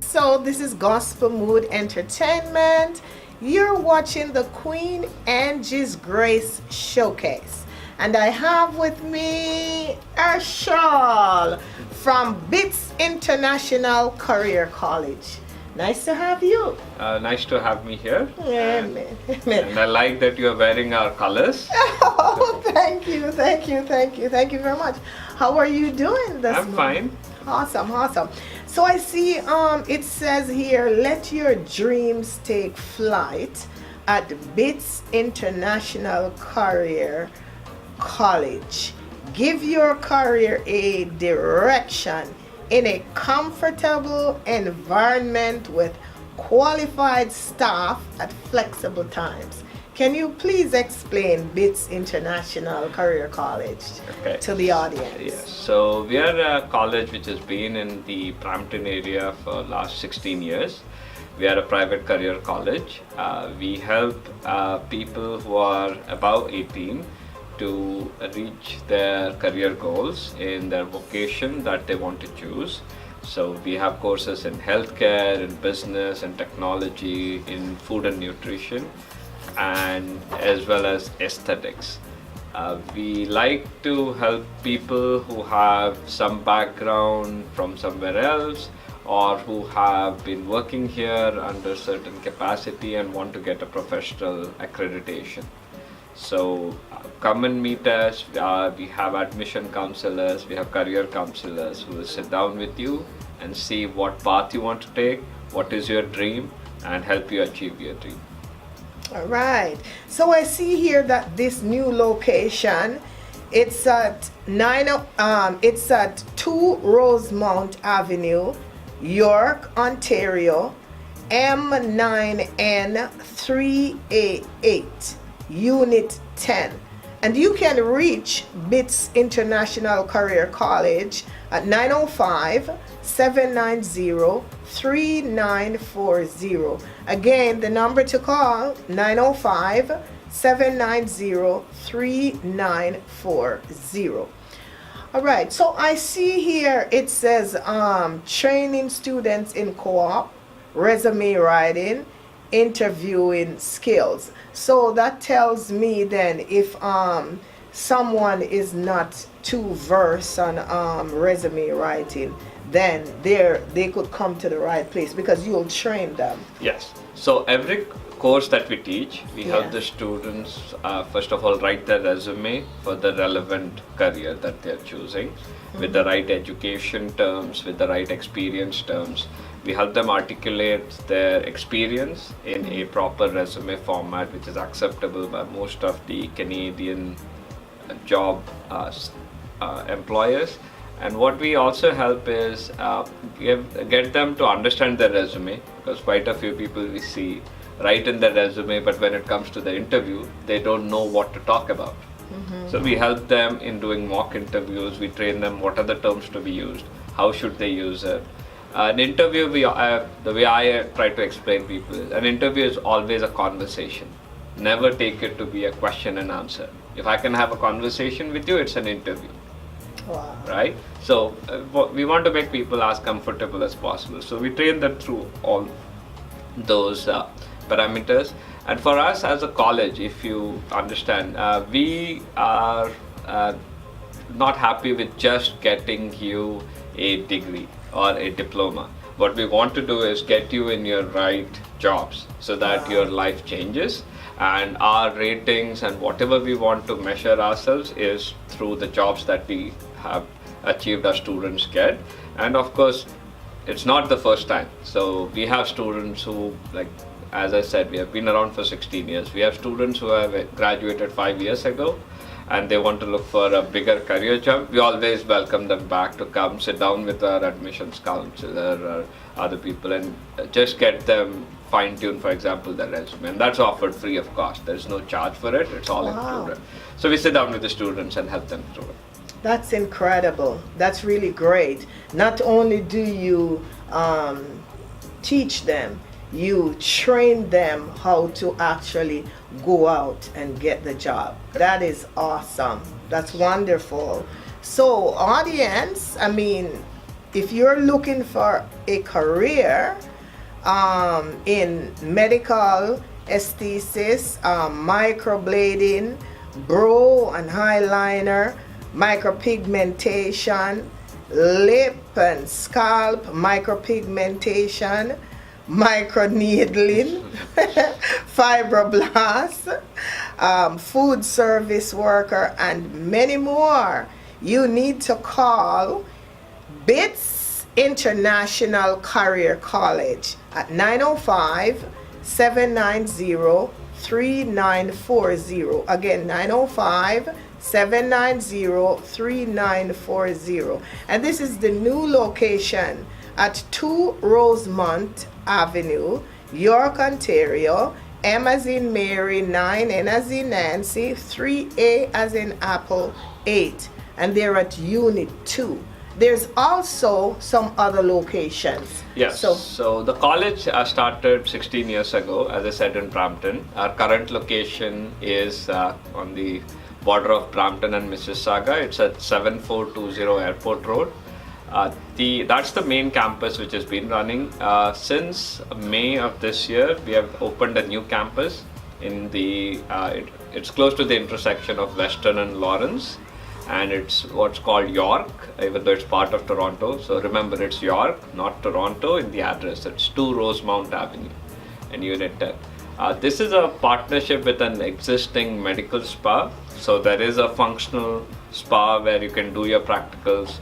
So this is Gospel Mood Entertainment. You're watching the Queen Angie's Grace Showcase. And I have with me Angella from BITS International Career College. Nice to have you. Nice to have me here. Amen. And I like that you are wearing our colors. Oh, thank you very much. How are you doing this I'm morning? fine. Awesome. So I see it says here, let your dreams take flight at BITS International Career College. Give your career a direction in a comfortable environment with qualified staff at flexible times. Can you please explain BITS International Career College to the audience? Yes. So we are a college which has been in the Brampton area for last 16 years. We are a private career college. We help people who are above 18 to reach their career goals in their vocation that they want to choose. So we have courses in healthcare, in business, in technology, in food and nutrition, and as well as aesthetics. We like to help people who have some background from somewhere else or who have been working here under certain capacity and want to get a professional accreditation. So come and meet us. We have admission counselors, we have career counselors who will sit down with you and see what path you want to take, what is your dream, and help you achieve your dream. All right. So I see here that this new location, it's at 2 Rosemount Avenue, York, Ontario, M9N3A8. Unit 10, and you can reach BITS International Career College at 905-790-3940. Again, the number to call 905-790-3940. All right, so I see here it says training students in co-op, resume writing, interviewing skills. So that tells me then if someone is not too versed on resume writing, then they could come to the right place because you'll train them. Yes. So every course that we teach, we help the students first of all write their resume for the relevant career that they're choosing, with the right education terms, with the right experience terms. We help them articulate their experience in a proper resume format which is acceptable by most of the Canadian job employers. And what we also help is get them to understand their resume, because quite a few people we see write in their resume, but when it comes to the interview, they don't know what to talk about. So we help them in doing mock interviews. We train them what are the terms to be used, how should they use it. An interview, the way I try to explain people is, an interview is always a conversation. Never take it to be a question and answer. If I can have a conversation with you, it's an interview. Wow. Right? So we want to make people as comfortable as possible. So we train them through all those parameters. And for us as a college, if you understand, we are not happy with just getting you a degree or a diploma. What we want to do is get you in your right jobs so that your life changes, and our ratings and whatever we want to measure ourselves is through the jobs that we have achieved our students get. And of course, it's not the first time. So we have students who, like as I said, we have been around for 16 years. We have students who have graduated 5 years ago and they want to look for a bigger career jump. We always welcome them back to come sit down with our admissions counselor or other people and just get them fine-tune, for example, their resume. And that's offered free of cost. There's no charge for it. It's all included. So we sit down with the students and help them through it. That's incredible. That's really great. Not only do you teach them, you train them how to actually go out and get the job. That is awesome. That's wonderful. So audience, I mean, if you're looking for a career in medical aesthesis, microblading, brow and eyeliner, micropigmentation, lip and scalp micropigmentation, microneedling, fibroblasts, food service worker, and many more, you need to call BITS International Career College at 905-790-3940. Again, 905-790-3940. And this is the new location at 2 Rosemont Avenue, York, Ontario. M as in Mary, 9, N as in Nancy, 3A as in Apple, 8. And they're at Unit 2. There's also some other locations. Yes. So the college started 16 years ago, as I said, in Brampton. Our current location is on the border of Brampton and Mississauga. It's at 7420 Airport Road. That's the main campus which has been running. Since May of this year, we have opened a new campus in the, it's close to the intersection of Western and Lawrence. And it's what's called York, even though it's part of Toronto. So remember, it's York, not Toronto in the address. It's 2 Rosemount Avenue in Unit 10. This is a partnership with an existing medical spa. So there is a functional spa where you can do your practicals.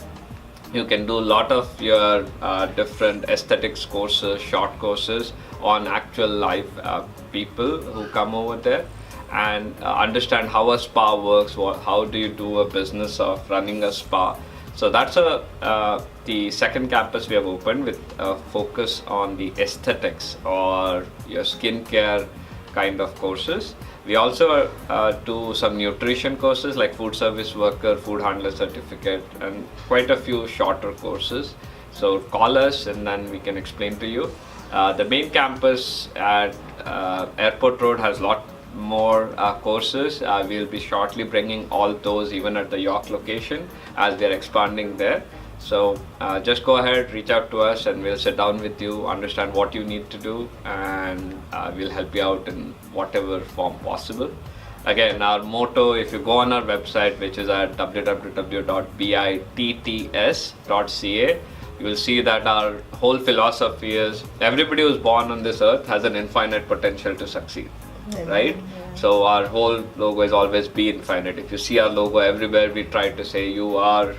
You can do a lot of your different aesthetics courses, short courses on actual live people who come over there and understand how a spa works, how do you do a business of running a spa. So that's the second campus we have opened with a focus on the aesthetics or your skincare kind of courses. We also do some nutrition courses like food service worker, food handler certificate, and quite a few shorter courses. So call us and then we can explain to you. The main campus at Airport Road has a lot more courses. We'll be shortly bringing all those even at the York location as we are expanding there. So just go ahead, reach out to us and we'll sit down with you, understand what you need to do, and we'll help you out in whatever form possible. Again, our motto, if you go on our website, which is at www.bitts.ca, you will see that our whole philosophy is everybody who's born on this earth has an infinite potential to succeed. Right? So our whole logo is always be infinite. If you see our logo everywhere, we try to say you are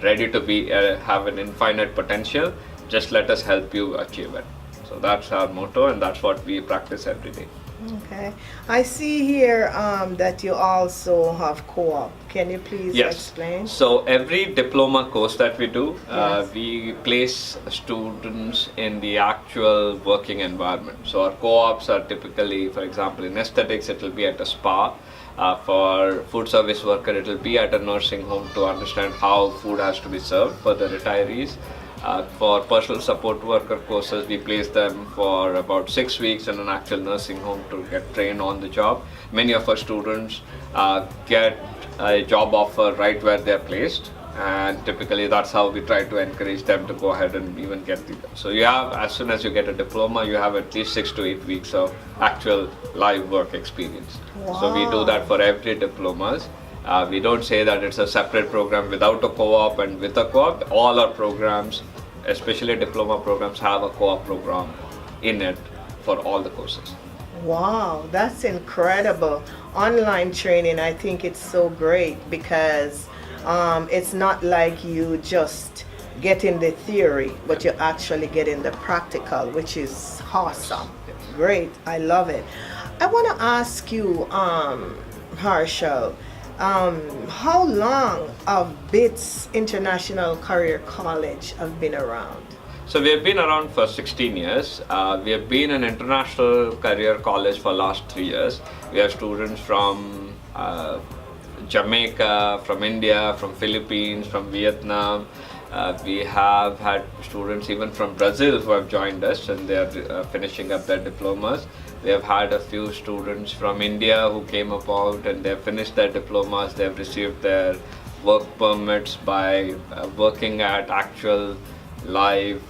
ready to be have an infinite potential. Just let us help you achieve it. So that's our motto, and that's what we practice every day. Okay. I see here that you also have co-op. Can you please explain? So every diploma course that we do, we place students in the actual working environment. So our co-ops are typically, for example, in aesthetics, it will be at a spa. For food service worker, it will be at a nursing home to understand how food has to be served for the retirees. For personal support worker courses, we place them for about 6 weeks in an actual nursing home to get trained on the job. Many of our students get a job offer right where they're placed, and typically that's how we try to encourage them to go ahead and even get the job. So you have, as soon as you get a diploma, you have at least 6 to 8 weeks of actual live work experience. Wow. So we do that for every diplomas. We don't say that it's a separate program without a co-op and with a co-op. All our programs, especially diploma programs, have a co-op program in it for all the courses. Wow, that's incredible. Online training, I think it's so great because it's not like you just get in the theory, but you actually get in the practical, which is awesome. Great, I love it. I want to ask you, Hansel, how long have BITS International Career College have been around? So we have been around for 16 years. We have been an international career college for last 3 years. We have students from Jamaica, from India, from Philippines, from Vietnam. We have had students even from Brazil who have joined us and they are finishing up their diplomas. We have had a few students from India who came about and they have finished their diplomas. They have received their work permits by working at actual live,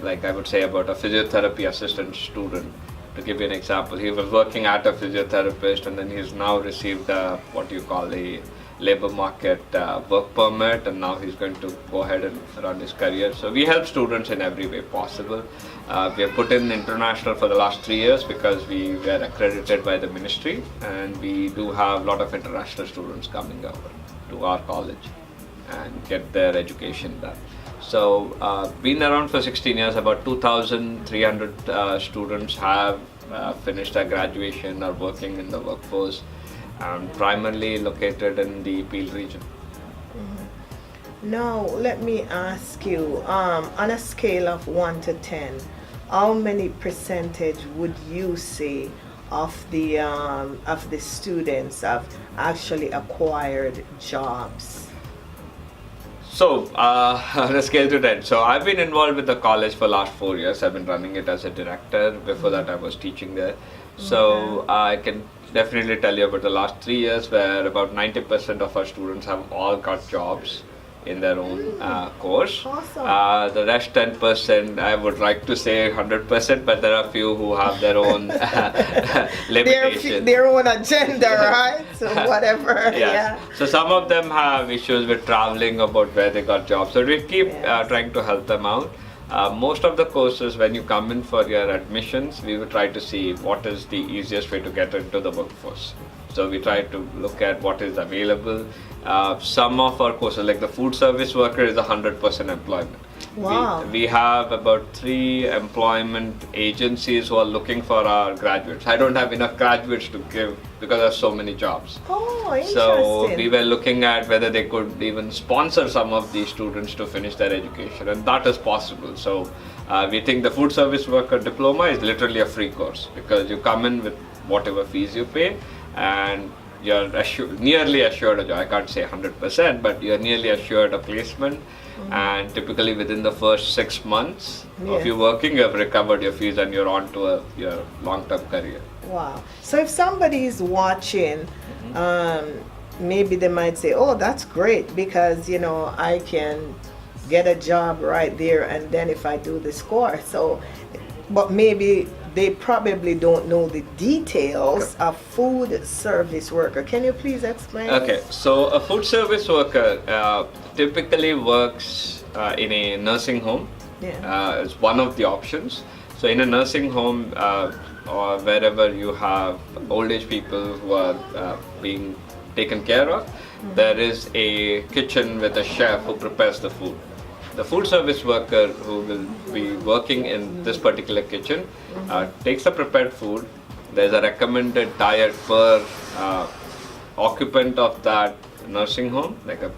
like I would say about a physiotherapy assistant student. To give you an example, he was working at a physiotherapist, and then he's now received what you call a labor market work permit, and now he's going to go ahead and run his career. So we help students in every way possible. We have put in international for the last 3 years because we were accredited by the ministry, and we do have a lot of international students coming over to our college and get their education done. So been around for 16 years, about 2,300 students have finished their graduation or working in the workforce, primarily located in the Peel region. Now, let me ask you, on a scale of 1 to 10, how many percentage would you say of the students have actually acquired jobs? So, on a scale to 10, so I've been involved with the college for the last 4 years. I've been running it as a director. Before that, I was teaching there. So, I can definitely tell you about the last 3 years where about 90% of our students have all got jobs in their own course. Awesome. The rest 10%, I would like to say 100%, but there are a few who have their own limitations. Their own agenda, right? So whatever. Yes. Yeah. So some of them have issues with traveling about where they got jobs. So we keep trying to help them out. Most of the courses, when you come in for your admissions, we will try to see what is the easiest way to get into the workforce. So we try to look at what is available. Some of our courses, like the food service worker, is 100% employment. Wow. We have about 3 employment agencies who are looking for our graduates. I don't have enough graduates to give because there's so many jobs. Oh, interesting. So we were looking at whether they could even sponsor some of these students to finish their education, and that is possible. So we think the food service worker diploma is literally a free course because you come in with whatever fees you pay, and you're nearly assured a job. I can't say 100%, but you're nearly assured a placement. And typically within the first 6 months of you working, you have recovered your fees and you're on to your long-term career. Wow. So if somebody is watching, maybe they might say, oh, that's great because, you know, I can get a job right there and then if I do this course. So, but maybe they probably don't know the details of food service worker. Can you please explain? Okay, so a food service worker typically works in a nursing home. Yeah. It's one of the options. So in a nursing home or wherever you have old age people who are being taken care of, there is a kitchen with a chef who prepares the food. The food service worker who will be working in this particular kitchen takes the prepared food. There's a recommended diet per occupant of that nursing home, like a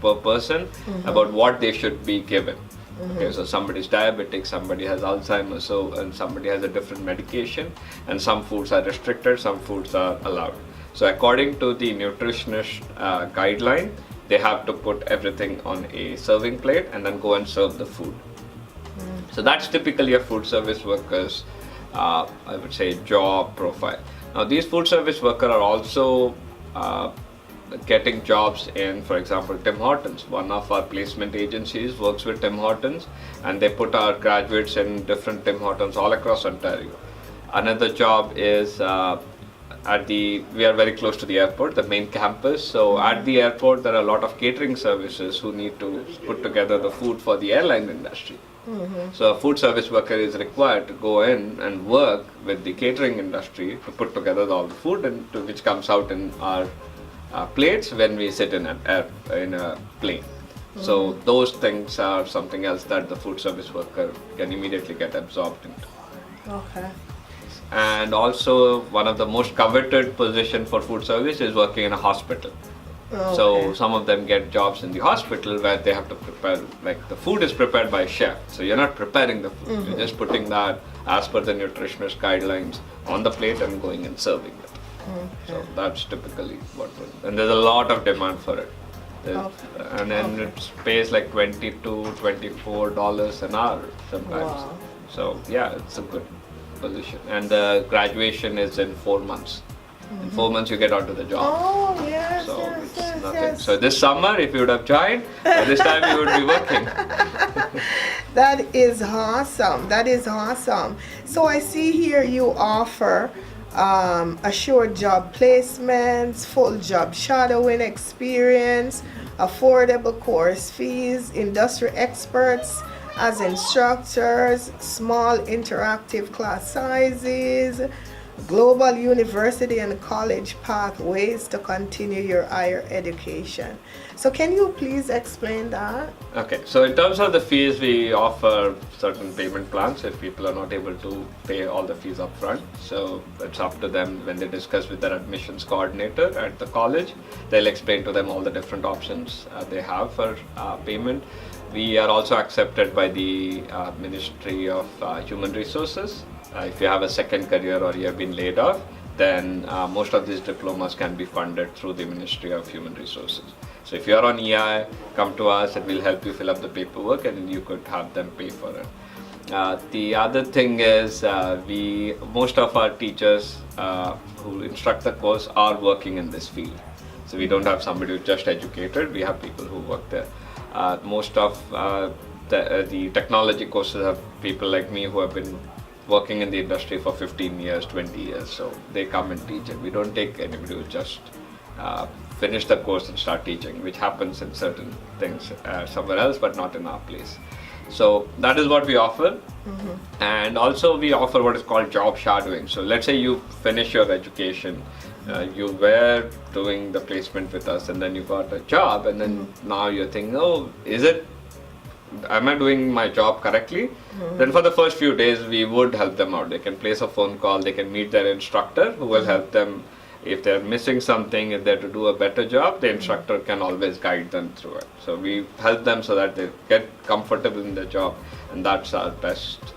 per person, about what they should be given. Okay, so somebody's diabetic, somebody has Alzheimer's, and somebody has a different medication, and some foods are restricted, some foods are allowed. So according to the nutritionist guideline, they have to put everything on a serving plate and then go and serve the food. So that's typically a food service worker's, I would say, job profile. Now these food service workers are also getting jobs in, for example, Tim Hortons. One of our placement agencies works with Tim Hortons, and they put our graduates in different Tim Hortons all across Ontario. Another job is we are very close to the airport, the main campus. So at the airport, there are a lot of catering services who need to put together the food for the airline industry. So a food service worker is required to go in and work with the catering industry to put together all the food, which comes out in our plates when we sit in a plane. So those things are something else that the food service worker can immediately get absorbed into. Okay. And also one of the most coveted position for food service is working in a hospital. Okay. So some of them get jobs in the hospital where they have to prepare, like the food is prepared by a chef. So you're not preparing the food, you're just putting that as per the nutritionist guidelines on the plate and going and serving it. So that's typically what and there's a lot of demand for it. And then it pays like $22, $24 an hour sometimes. Wow. So yeah, it's a good position. And the graduation is in 4 months. In 4 months, you get onto the job. Oh, yes, So yes, it's yes, nothing. yes. So this summer, if you would have joined, by this time you would be working. That is awesome. That is awesome. So I see here you offer assured job placements, full job shadowing experience, affordable course fees, industry experts as instructors, small interactive class sizes, global university and college pathways to continue your higher education. So can you please explain that? Okay, so in terms of the fees, we offer certain payment plans if people are not able to pay all the fees up front. So it's up to them when they discuss with their admissions coordinator at the college. They'll explain to them all the different options they have for payment. We are also accepted by the Ministry of Human Resources. If you have a second career or you have been laid off, then most of these diplomas can be funded through the Ministry of Human Resources. So if you're on EI, come to us and we'll help you fill up the paperwork and you could have them pay for it. The other thing is most of our teachers who instruct the course are working in this field. So we don't have somebody who's just educated, we have people who work there. Most of the technology courses have people like me who have been working in the industry for 15 years, 20 years, so they come and teach it. We don't take anybody who just finish the course and start teaching, which happens in certain things somewhere else, but not in our place. So that is what we offer. And also we offer what is called job shadowing. So let's say you finish your education, you were doing the placement with us and then you got a job and then now you're thinking, oh, am I doing my job correctly? Then for the first few days we would help them out. They can place a phone call, they can meet their instructor who will help them. If they're missing something, if they're to do a better job, the instructor can always guide them through it. So we help them so that they get comfortable in their job, and that's our best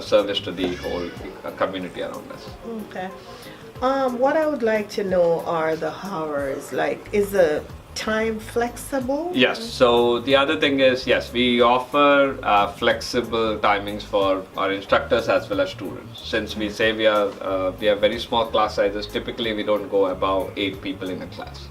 service to the whole community around us. Okay. What I would like to know are the hours. Like, is the time flexible? Yes. So the other thing is, yes, we offer flexible timings for our instructors as well as students. Since we say we have very small class sizes, typically we don't go above 8 people in a class.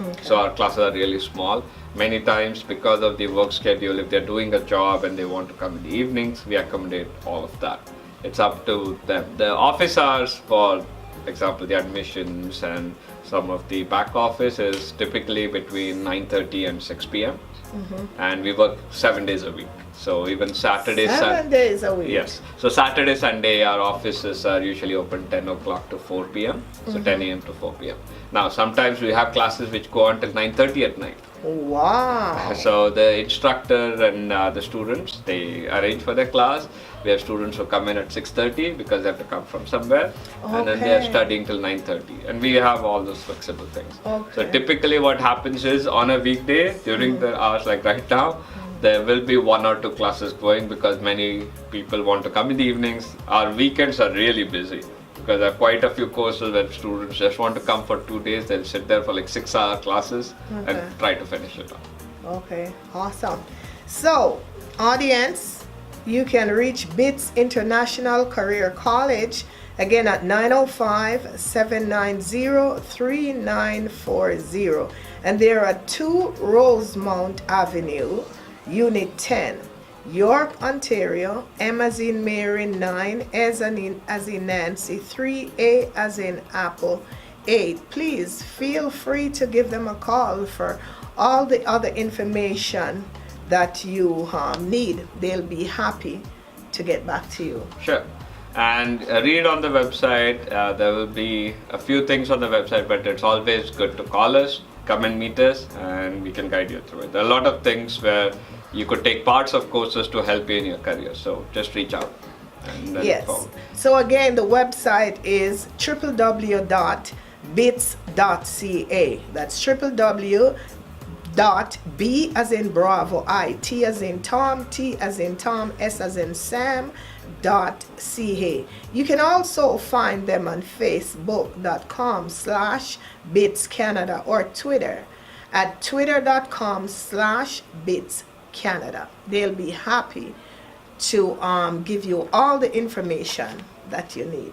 Okay. So our classes are really small. Many times because of the work schedule, if they're doing a job and they want to come in the evenings, we accommodate all of that. It's up to them. The office hours, for example, the admissions and some of the back office is typically between 9:30 and 6 p.m. And we work 7 days a week. So even Saturday, 7 days a week. Yes. So Saturday, Sunday, our offices are usually open 10 o'clock to 4 p.m. So 10 a.m. to 4 p.m. Now sometimes we have classes which go on till 9:30 at night. Wow. So the instructor and the students, they arrange for their class. We have students who come in at 6:30 because they have to come from somewhere, and then they are studying till 9:30. And we have all those flexible things. Okay. So typically what happens is on a weekday during the hours like right now, there will be 1 or 2 classes going because many people want to come in the evenings. Our weekends are really busy because there are quite a few courses where students just want to come for 2 days. They'll sit there for like 6-hour classes and try to finish it up. Okay, awesome. So, audience, you can reach BITS International Career College again at 905-790-3940. And they're at 2 Rosemount Avenue, Unit 10, York, Ontario, M as in Mary 9, as in Nancy 3, A as in Apple 8. Please feel free to give them a call for all the other information that you need. They'll be happy to get back to you. Sure. And read on the website. There will be a few things on the website, but it's always good to call us, come and meet us, and we can guide you through it. There are a lot of things where you could take parts of courses to help you in your career. So just reach out. And yes. So again, the website is www.bits.ca. That's www.b as in Bravo, I, T as in Tom, T as in Tom, S as in Sam, .ca. You can also find them on facebook.com/BitsCanada or Twitter at twitter.com/BitsCanada. They'll be happy to give you all the information that you need.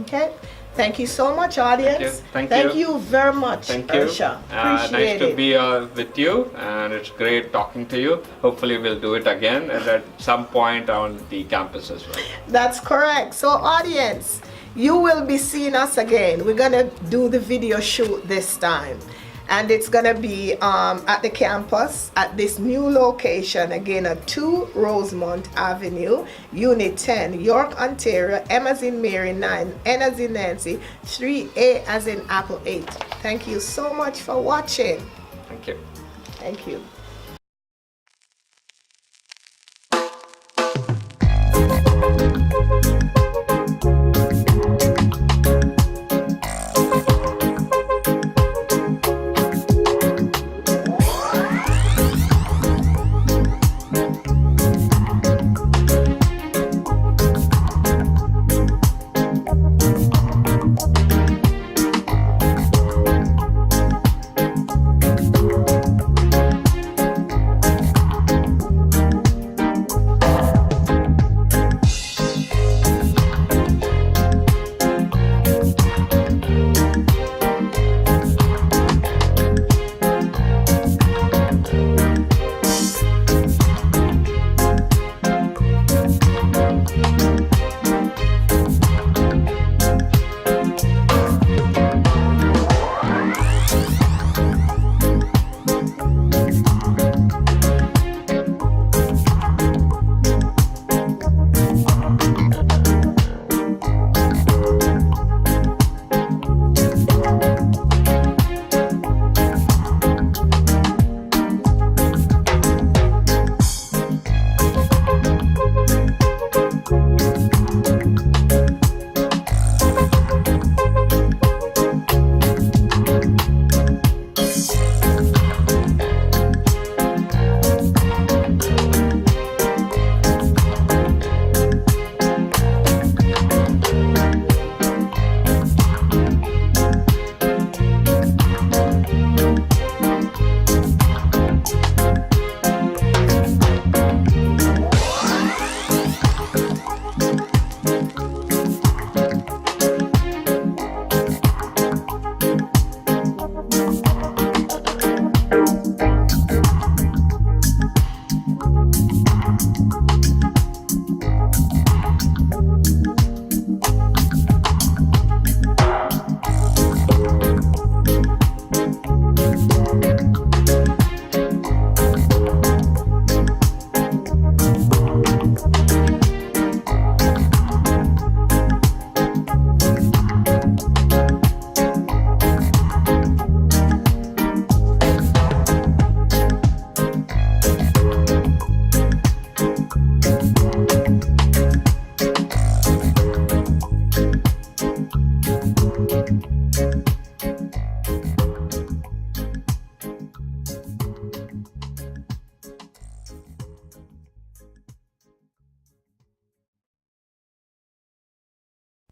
Okay? Thank you so much, audience. Thank Thank you. you very much, Thank you. Ursha. Nice Appreciate to it. be with you, and it's great talking to you. Hopefully, we'll do it again and at some point on the campus as well. That's correct. So, audience, you will be seeing us again. We're gonna do the video shoot this time, and it's gonna be at the campus at this new location again at 2 Rosemont Avenue, Unit 10, York, Ontario. M as in Mary 9, N as in Nancy 3, A as in Apple 8. Thank you so much for watching. Thank you. Thank you.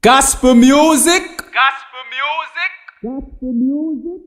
Gospel music. Gospel music. Gospel music.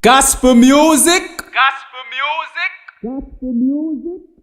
Gospel music. Gospel music. Gospel music.